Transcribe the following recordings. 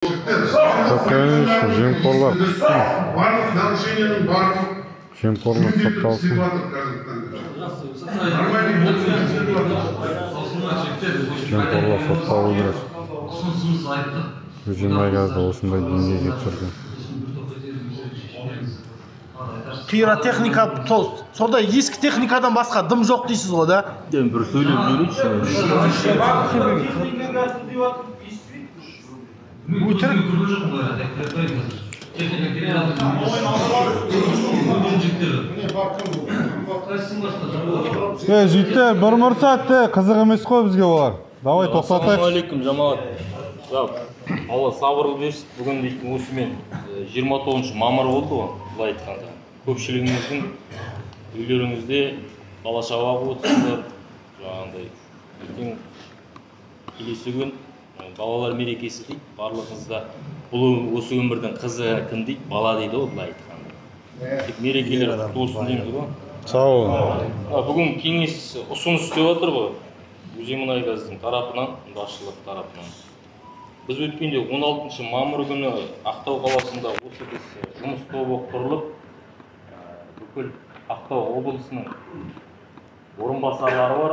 Конечно, жемқорлар барлық нарушениенің барлық жемқорлар сотталсын. Жемқорлар сотталу керек. Өзенайгазды осындай деңгейге түсірген. Пиротехника, сонда ескі техникадан басқа дым жоқ дейсіз ғой, да? Бір сөйлеп Жүйттер, бір мұрсат, қызық емес қой бізге олар. Давай тоқтатайық. Ассалаумағалейкум, жамағат. Алла сабырлы берсін. Бүгін дейтін осымен 29 мамыр болды ғой, былай айтқанда. Көпшілігіңіздің үйлеріңізде бала шаға отырсыздар. Жаңағындай ертең келесі күн балалар мерекесі дейді. Барлығыңызда бұл осы өмірдің қызығы кім дейді? Бала дейді ғой, былай айтқанда. Тек мерекелер құтты болсын дейміз ғой. Сау бол. Бүгін кеңес ұсыныс істеп отыр ғой. Өзенайгаздың тарапынан, басшылық тарапынан. Біз өткенде 16 мамыр күні Ақтау қаласында осы жұмыс тобы құрылып, бүкіл Ақтау облысының орынбасарлары бар,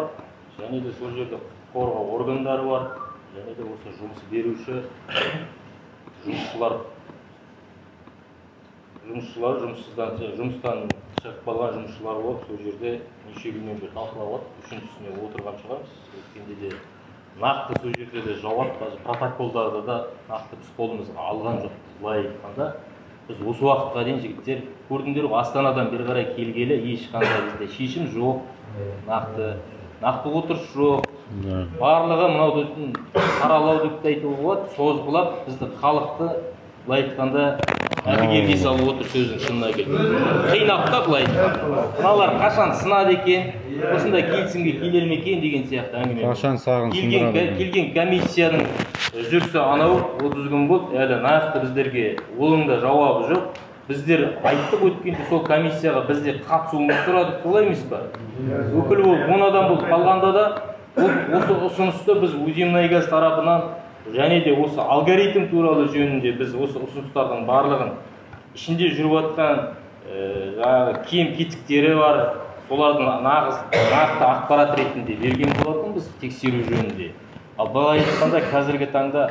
және де сол жерде қорғау органдары бар, және де осы жұмыс беруші жұмыстан шығып қалған жұмысшылар болып, сол жерде неше күннен бері талқылап жатыр, үшіншісіне отырған шығармыз. Өткенде де нақты сол жерде де жауап, протоколдарды да нақты біз қолымызға алған жоқ. Былай айтқанда, біз осы уақытқа дейін жігіттер көрдіңдер ғой, Астанадан бері қарай келгелі ешқандай бізде шешім жоқ, нақты отырыс жоқ. Барлығы мынау қаралау деп айтуға болады, созғылап бізді халықты былай айтқанда әбігерге салып отыр сөздің шынына келіп. Қинап та былай айтқанда. Мыналар қашан сынады екен, осындай келісімге келер ме екен деген сияқты әңгіме. Қашан сағын сындырады. Келген комиссияның жүрісі анау 30 күн болды, әлі нақты біздерге олыңда жауабы жоқ. Біздер айттық өткенде сол комиссияға біздер қатысуымыз сұрадық, солай емес па? Өкіл болып 10 адам болып қалғанда да осы ұсынысты біз Өзенайгаз тарапынан және де осы алгоритм туралы жөнінде біз осы ұсыныстардың барлығын ішінде жүріп жатқан кем кетіктері бар, солардың нақты ақпарат ретінде берген болатын біз тексеру жөнінде. Ал былай айтқанда қазіргі таңда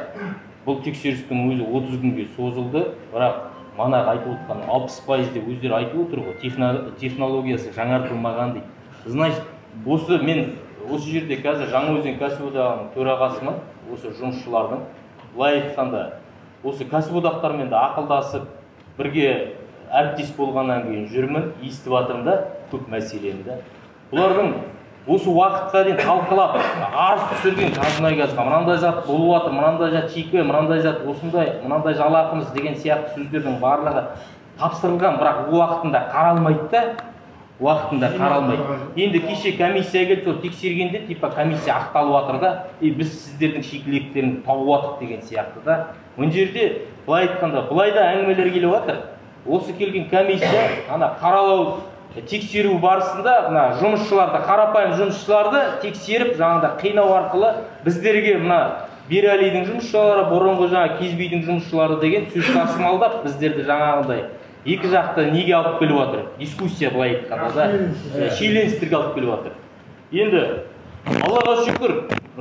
бұл тексерістің өзі 30 күнге созылды, бірақ манағы айтып отқан 60% деп өздері айтып отыр ғой, технологиясы жаңартылмаған дейді. Значит, осы жерде қазір Жаңаөзен кәсіподағының төрағасымын, осы жұмысшылардың, былай айтқанда, осы кәсіподақтармен де ақылдасып, бірге әріптес болғаннан кейін жүрмін, естіп жатырмын да көп мәселені. Бұлардың осы уақытқа дейін талқылап, арыз түсірген Қазмұнайгазға мынандай зат болып жатыр, мынандай зат чикі, мынандай зат осындай, мынандай жалақымыз деген сияқты сөздердің барлығы тапсырылған, бірақ уақытында қаралмайды да. Уақытында қаралмайды. Енді кеше комиссия келді, сол тексергенде, типа комиссия ақталып жатыр да, біз сіздердің шикіліктеріңді тауып жатық деген сияқты да. Мына жерде былай айтқанда, былай да әңгімелер келіп жатыр. Осы келген комиссия, қаралау, тексеру барысында, жұмысшыларды, қарапайым жұмысшыларды тексеріп, жаңағыда қинау арқылы біздерге Бералидің жұмысшылары, бұрынғы Кезбейдің жұмысшылары деген сөз тасымалдап, біздерді жаңағыдай екі жақты неге алып келіп жатыр? Дискуссия былай айтқанда да, шиеленістерге алып келіп жатыр. Енді Аллаға шүкір,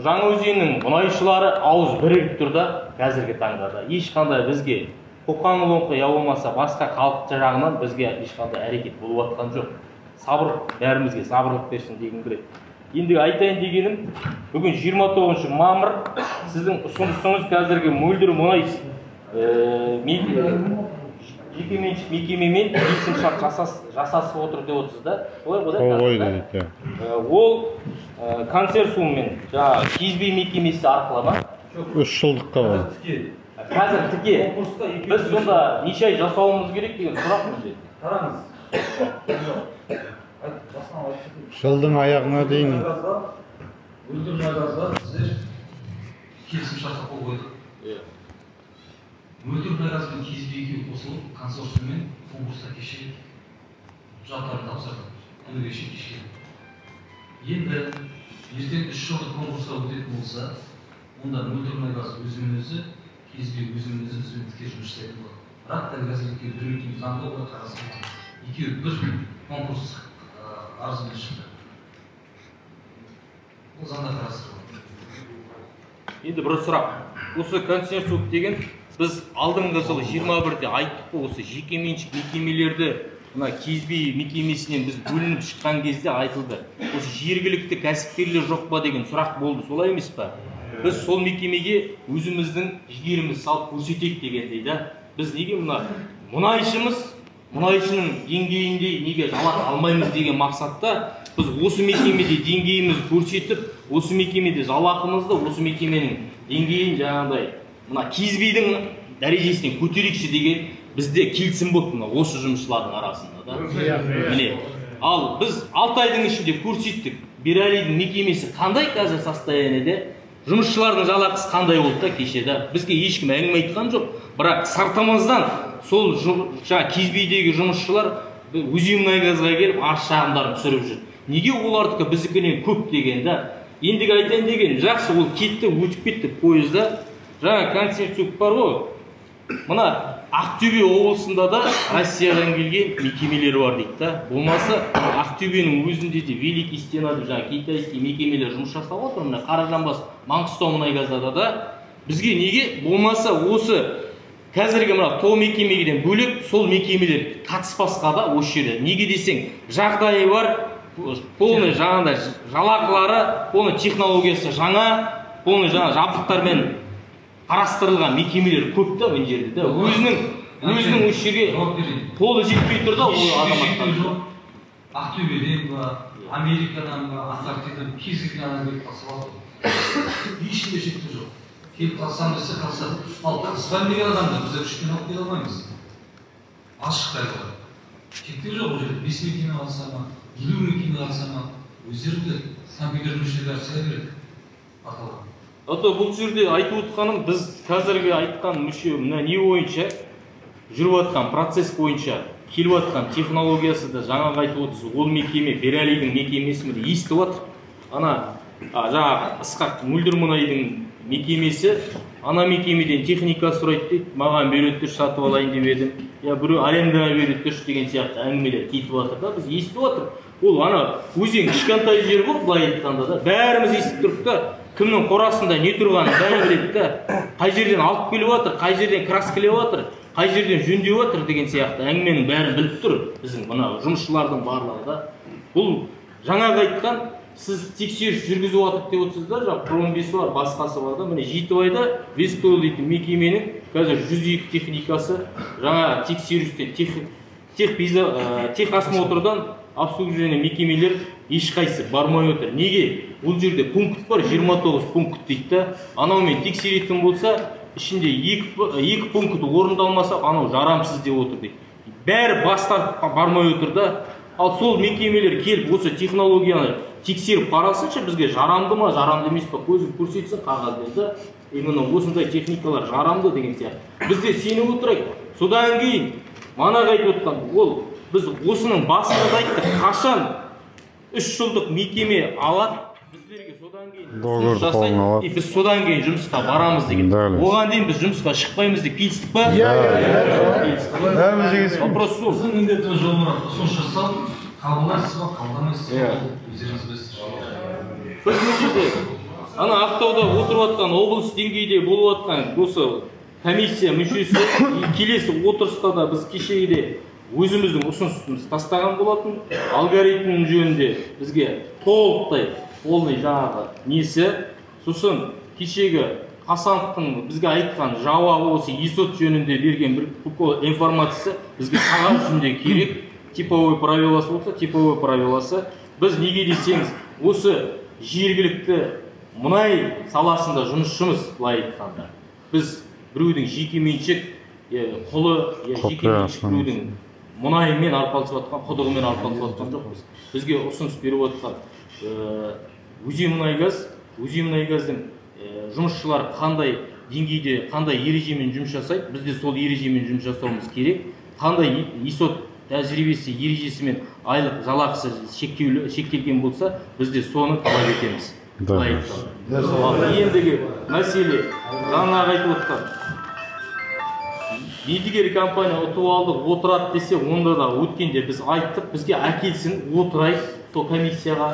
Жаңаөзеннің мұнайшылары ауыз бірігіп тұр да, қазіргі таңда да. Ешқандай бізге қоқан-лоңқы я болмаса басқа халық жағынан бізге ешқандай әрекет болып жатқан жоқ. Сабыр, бәрімізге сабырлық берсін дегім келеді. Енді айтайын дегенім, бүгін 29 мамыр сіздің ұсынысыңыз қазіргі мөлдір мұнай жекеменшік мекемемен келісімшарт жасасып отыр деп отырсыз да? Солай ғой. Ол консорциуммен Кезбей мекемесі арқылы ма? 3 жылдыққа бар. Қазір тіке. Біз сонда неше ай жасауымыз керек деген сұрақ бізде. Қараңыз. Жылдың аяғына дейін. Өзенайгазға сіздер келісімшартқа қол қойдық. Өзенайгаз бен Кезбейге қосылып, консорциуммен конкурсқа кеше құжаттарын тапсырдық. Күні кеше. Енді ертең 3 жылдық конкурсқа өтетін болса, онда Өзенайгаз өзімен өзі кезбе өзімізбен тіке жұмыс жасайтын болады. Бірақ дәл қазіргі бір мекеме заңда олар қарасқан екеуі бір конкурс арызымен шықты. Бұл заңда қарастырылған. Енді бір сұрақ. Осы консенсус деген біз алдыңғы жылы 21-де айттық қой, осы жекеменшік мекемелерді мына кезбе мекемесінен біз бөлініп шыққан кезде айтылды. Осы жергілікті кәсіпкерлер жоқ па деген сұрақ болды, солай емес па? Біз сол мекемеге өзіміздің жігеріміз салып көрсетейік дегендей да. Біз неге мұнайшының деңгейінде неге жалақы алмаймыз деген мақсатта біз осы мекемеде деңгейіміз көрсетіп, осы мекемеде жалақымызды, осы мекеменің деңгейін жаңағыдай мына кезбейдің дәрежесіне көтерейікші деген бізде келісім болды мына осы жұмысшылардың арасында да. Міне, ал біз 6 айдың ішінде көрсеттік. Бералидің мекемесі қандай қазір состояниеде? Жұмысшылардың жалақысы қандай болды да кеше да? Бізге ешкім әңгіме айтқан жоқ. Бірақ сартамыздан сол жаңа кезбейдегі жұмысшылар Өзенмұнайгазға келіп арыз шағымдарын түсіріп жүр. Неге олардікі біздікінен көп деген да? Ендігі айтайын деген, жақсы, ол кетті, өтіп кетті пойызда. Жаңа концепция бар ғой. Мына Ақтөбе облысында да Россиядан келген мекемелер бар дейді да. Болмаса Ақтөбенің өзінде де Великий Стена деп жаңа китайский мекемелер жұмыс жасап отыр. Мына Қаражанбас, Маңғыстау мұнайгазда да бізге неге болмаса осы қазіргі мына тоо мекемеден бөлек сол мекемелер қатыспасқа да осы жерде. Неге десең, жағдайы бар, полный жаңағыдай жалақылары, полный технологиясы жаңа, полный жаңа жабдықтармен қарастырылған мекемелер көп та мына жерде да. Өзінің осы жерге қолы жетпей тұр да ол азаматтар. Ақтөбеден ба, Америкадан ба, Антарктидадан кез келген адам келіп қалса болады. Ешкімде шектеу жоқ. Келіп қалсам десе қалса, ал қыспан деген адамды біздер үшпен алып келе алмаймыз. Ашық айтылады. Шектеу жоқ ол жерде. 5 мекеме алса ма, 50 мекеме алса ма, өздері біледі. Компьютер мүшелері сай береді. Аталған. Бұл жерде айтып отқаным, біз қазіргі айтқан мүше мына не бойынша жүріп жатқан процесс бойынша келіп жатқан технологиясы да жаңағы айтып отырсыз. Ол мекеме Бералидің мекемесі міне естіп отыр. Ана жаңағы Ысқақ Мөлдірмұнайдың мекемесі ана мекемеден техника сұрайды дейді, маған береді сатып алайын деп едім. Я біреу арендаға береді деген сияқты әңгімелер кетіп жатыр да, біз естіп отыр. Ол ана өзен кішкентай жер ғой, былай айтқанда да. Бәріміз естіп тұрдық та. Кімнің қорасында не тұрғанын бәрі біледі да. Қай жерден алып келіп жатыр, қай жерден краскілеп жатыр, қай жерден жөндеп жатыр деген сияқты әңгіменің бәрін біліп тұр біздің мына жұмысшылардың барлығы да. Бұл жаңағы айтқан сіз тексеріс жүргізіп жатыр деп отырсыздар, жаңағы Промбесі бар, басқасы бар да. Міне Жетібайда Вестол дейтін мекеменің қазір 102 техникасы жаңа тексерістен техосмотрдан обслуживание мекемелер ешқайсы бармай отыр. Неге? Бұл жерде пункт бар, 29 пункт дейді да. Анаумен тексеретін болса, ішінде 2 пункт орындалмаса, анау жарамсыз деп отыр дейді. Бәрі бас тартып бармай отыр да. Ал сол мекемелер келіп осы технологияны тексеріп қарасынша бізге жарамды ма, жарамды емес па көзін көрсетсін қағазда. Именно осындай техникалар жарамды деген сияқты. Бізде сеніп отырайық. Содан кейін манағы айтып отқан, ол біз осының басында айттық, қашан 3 жылдық мекеме алады, біздерге содан кейін жұмыс жасайды, біз содан кейін жұмысқа барамыз деген. Оған дейін біз жұмысқа шықпаймыз деп келістік па? Вопрос сол. Біздің міндетіміз жолмұрат ұсыныс жасау, қабылдайсыз ба, қабылдамайсыз ба, өздеріңіз білесіз. Біз бұл жерде ана Ақтауда отырып жатқан, облыс деңгейде болып жатқан осы комиссия мүшесі келесі отырыста да біз кешегіде өзіміздің ұсынысымыз тастаған болатын. Алгоритм жөнінде бізге толықтай полный жаңағы несі, сосын кешегі Қасановтың бізге айтқан жауабы осы ИСОТ жөнінде берген бір информация бізге қағаз жүзінде керек. Типовой правиласы болса, типовой правиласы. Біз неге десеңіз, осы жергілікті мұнай саласында жұмысшымыз, былай айтқанда. Біз біреудің жекеменшік құлы, жекеменшік біреудің мұнаймен арпалысып жатқан, құдығымен арпалысып жатқан жоқпыз. Бізге ұсыныс беріп жатқан Өзенмұнайгаздың жұмысшылар қандай деңгейде, қандай ережемен жұмыс жасайды, бізде сол ережемен жұмыс жасауымыз керек. Қандай ИСОТ тәжірибесі, ережесімен айлық жалақысы шектелген болса, бізде соны талап етеміз. Ендігі мәселе жаңағы айтып отқан Мердігер компания ұтып алдық, отырады десе, онда да өткенде біз айттық, бізге әкелсін, отырайық, сол комиссияға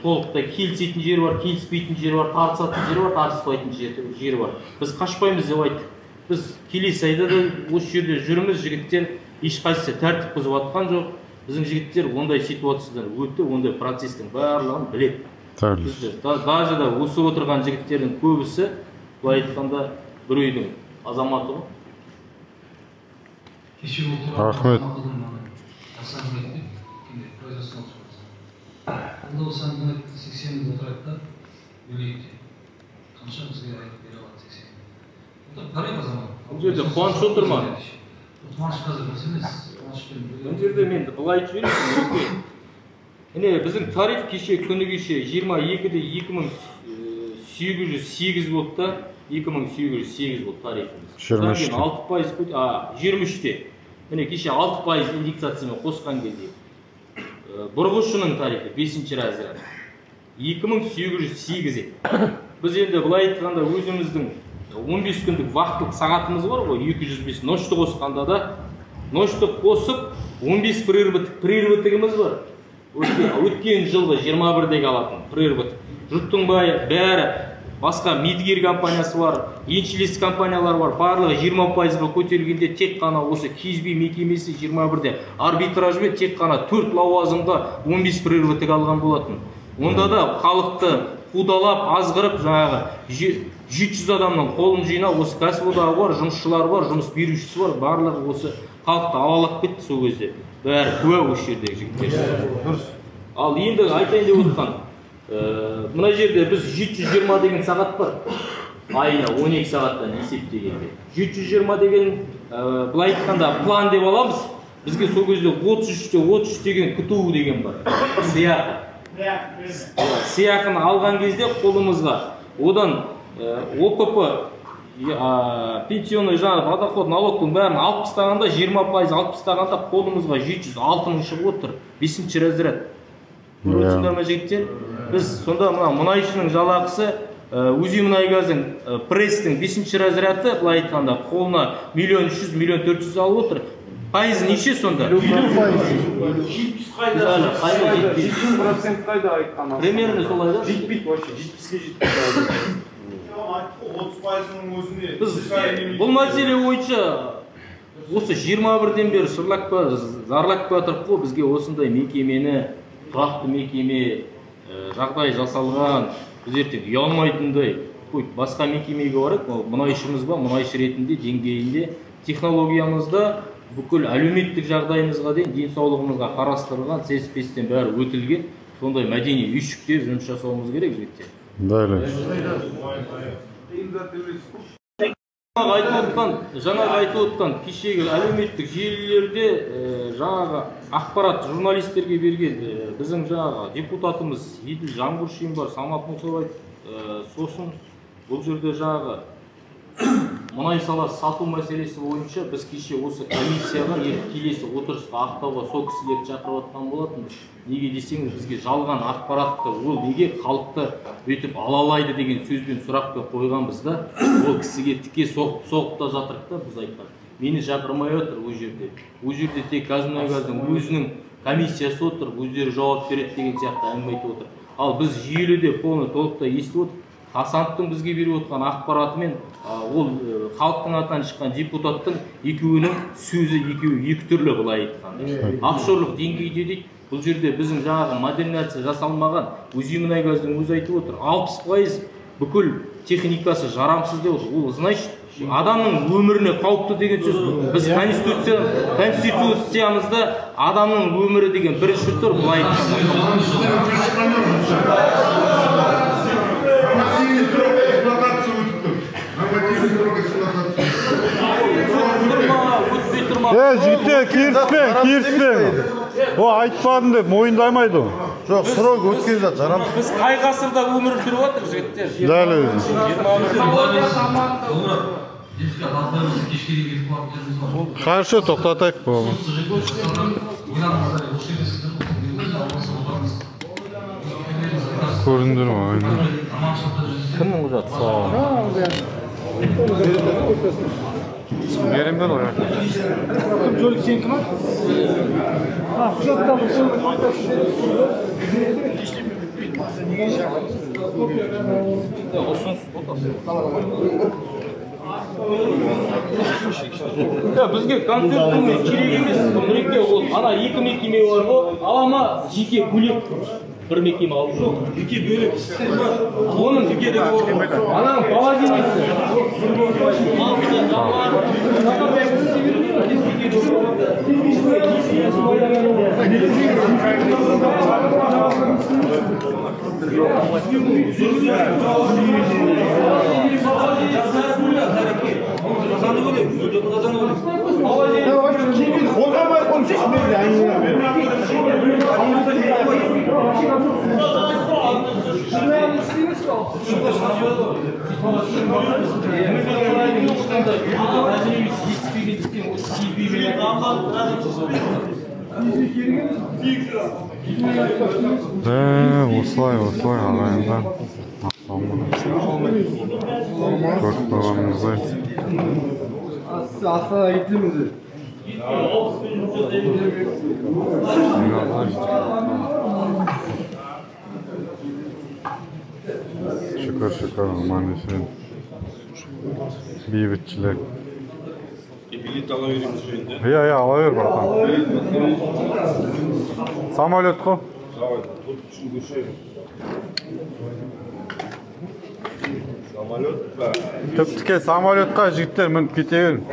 толықтай келісетін жері бар, келіспейтін жері бар, тартысатын жері бар, тартыспайтын жері бар. Біз қашпаймыз деп айттық. Біз келесі айда да осы жерде жүрміз, жігіттер ешқайсысы тәртіп бұзып жатқан жоқ. Біздің жігіттер ондай ситуациядан өтті, ондай процестің барлығын біледі. Біздер даже да өсіп отырған жігіттердің көбісі, былай айтқанда, бір үйдің азаматы ғой. Рахмет. Onda o senden 80 yıl oturakta yürüyekti. Kanşa bizge ayıp beri alat 80. O da parayı kazanmak. Bu жерде қуаныш отыр ма? Қуаныш қазір мәселес. Бұл жерде мен былай айтып жіберейін. Міне біздің тариф кеше күні кеше 22-де 2808 болды да, 2808 болды тарифіміз. 23-те. 23-те. Міне кеше 6% индексациямен қосқан кезде бұрғышының тарифі 5-ші разряд 2808. Біз енді былай айтқанда өзіміздің 15 күндік вақтылық сағатымыз бар ғой, 205 ночты қосқанда да, ночты қосып 15 прерыватығымыз бар. Өткен жылғы 21-дегі алатын прерыватық. Жұрттың бәрі басқа мердігер компаниясы бар, еншілес компаниялар бар, барлығы 20%-ға көтерілгенде тек қана осы Кезбе мекемесі 21-де арбитражбен тек қана 4 лауазымға 15 прерыватық алған болатын. Онда да халықты қудалап, азғырып, жаңағы 700 адамның қолын жинап, осы кәсіподағы бар, жұмысшылар бар, жұмыс берушісі бар, барлығы осы халықты алалап кетті сол кезде. Бәрі куә осы жердегі жігіттер. Ал енді айтайын деп отырған, мына жерде біз 720 деген сағат бар. Айына 12 сағаттан есептегенде. 720 деген былай айтқанда план деп аламыз. Бізге сол кезде 33 деген күту деген бар. Сыйақы. Сыйақыны алған кезде қолымызға одан ОПП пенсионный жаңағы подоход налогтың бәрін алып тастағанда 20% алып тастағанда қолымызға 706 шығып отыр. 5-ші разряд. Көрдіңіздер ме жігіттер? Біз сонда мұнайшының жалақысы Өзімұнайгаздың пресстің 5-ші разряды былай айтқанда қолына 1.300.000, 1.400.000 алып отыр. Пайызы неше сонда? 50%. 70% қайда айтқан? Примерно солай да? Жетпейді вообще, 70-ке жетпейді. Бұл мәселе бойынша осы 21-ден бері зарлап жатырық қой, бізге осындай мекемені, тұрақты мекеме жағдай жасалған, біз ертең ұялмайтындай басқа мекемеге барып, мұнайшымыз ба, мұнайшы ретінде, деңгейінде, технологиямызда бүкіл әлеуметтік жағдайымызға дейін, денсаулығымызға қарастырылған, сес-пестен бәрі өтілген, сондай мәдени үйшікте жұмыс жасауымыз керек жігіттер. Жаңағы айтып отқан кешегі әлеуметтік желілерде жаңағы ақпарат журналистерге берген біздің жаңағы депутатымыз Еділ Жаңғыршин бар, Самат Мұсабай, сосын бұл жерде жаңағы мұнай саласы сату мәселесі бойынша біз кеше осы комиссияға келесі отырысқа ақтауға сол кісілерді шақырып жатқан болатынбыз. Неге десеңіз, бізге жалған ақпаратты ол неге халықты өйтіп алалайды деген сөзбен сұрақпен қойғанбыз да, ол кісіге тіке соғып та жатырық та, біз айтқан. Мені шақырмай отыр ол жерде. Ол жерде тек Қазмұнайгаздың өзінің комиссиясы отыр, өздері жауап береді деген сияқты әңгіме айтып отыр. Ал біз жүйелі полный толықтай естіп отыр. Хасановтың бізге беріп отқан ақпаратымен ол халықтың атынан шыққан депутаттың екеуінің сөзі екі түрлі былай айтқанда. Офшорлық деңгейде дейді, бұл жерде біздің жаңағы модернизация жасалмаған, Өзімұнайгаздың өзі айтып отыр, 60% бүкіл техникасы жарамсыз деп отыр. Ол значит, адамның өміріне қауіпті деген сөз. Біз конституциямызда адамның өмірі деген бірінші тұр былай айтқанда. Жігіттер, келіспең. О, айтпадым деп мойындаймайды. Жоқ, срок өткен зат жарамсыз. Біз қай ғасырда өмір сүріп жатыр жігіттер? Дәл өзі. Қаршы тоқтатайық болма. Көріндір ма? Кімнің құжаты? Yerim ben o ya. Жолик сенікі ма? Ya bizге концерттің керек емес. Мінекей ол ана екі мекеме бар ғой. Алама жеке бөлек бір мекеме алып жоқ. Жеке бөлек. Оның жеке де ананың балазинесі. Осылай ағайындар. Көріп тұрғанымыздай. Астанаға кетеміз. Şükür aman eşeğin. Beybitçiler. Bilet alıvereyim şimdi. Ya alıver bakalım. Samolyot ko. Samolyot var. Tüptüke samolyotqa jigitler minib ketaverin.